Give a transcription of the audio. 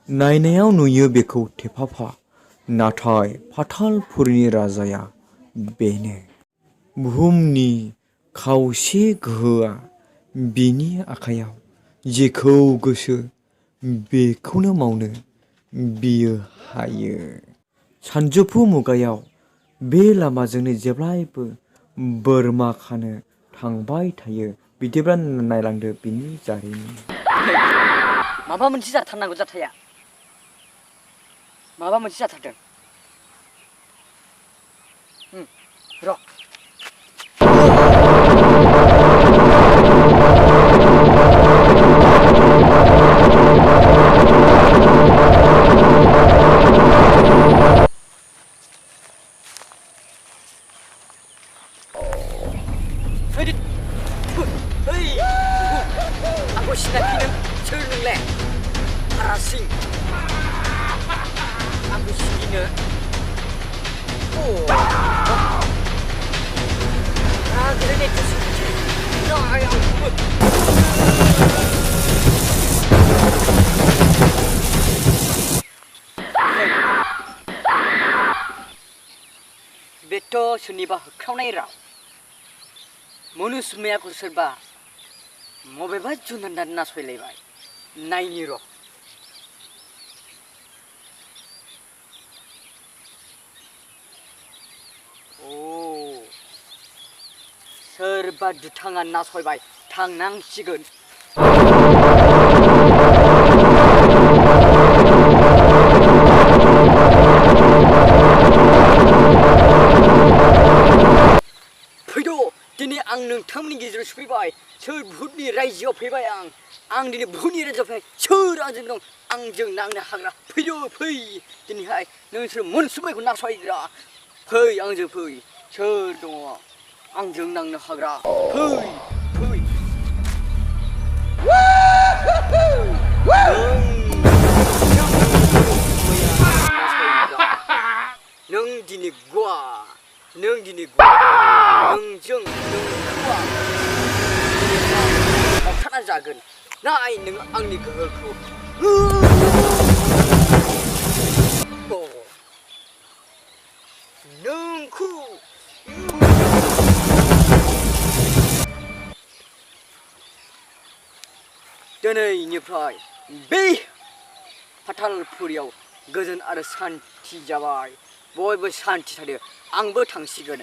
नायनायाव नुयो बेखौ थेफाफा, नाथाय फाथालपुरनि राजाया बेनो। बुहुमनि खावसे गोहोआ बिनि आखायाव। जेखौ गोसो बेखौनो मावनो बियो हायो। सानजौफु मुगायाव बे लामाजोंनो जेब्लायबो बोरमा खानो थांबाय थायो। बिदिब्ला नायलांदो बिनि जारिमिन। माबा मोनसे जाथारनांगौ जाथाया। माबा मोनसे जाथारदों। र'। आंखौ सिनायफिनो सोर नोंलाय? हारासिं आंखौ सिगिनो बेथ' सोरनिबा होख्रावनाय राव। मनुष्यमायाखौ सोरबा मबेबा जुनार नासयलायबाय। नायनि र'। सोरबा दुथाङा नासयबाय थांनांसिगोन। फैद' दिनै आं नोंथांमोननि गेजेराव सफैबाय। सोर भुतनि रायजोआव फैबाय आं दिनै भुतनि रायजोआव फैबाय। सोर आंजों दं? आंजों नांनो हाग्रा फै दिनैहाय नोंसोर मनुष्यमायखौ नासयग्रा फै आंजों फै। सोर दङ आंजों नांनो हाग्रा? फै नों दिनै गवा नोंजों हमथाना जागोन। नाय नोङो आंनि गोहोखौ। नोंखौ दिनैनिफ्राय बे फाथालपुरियाव गोजोन आरो सान्थि जाबाय। बयबो सान्थि थादो। आंबो थांसिगोन।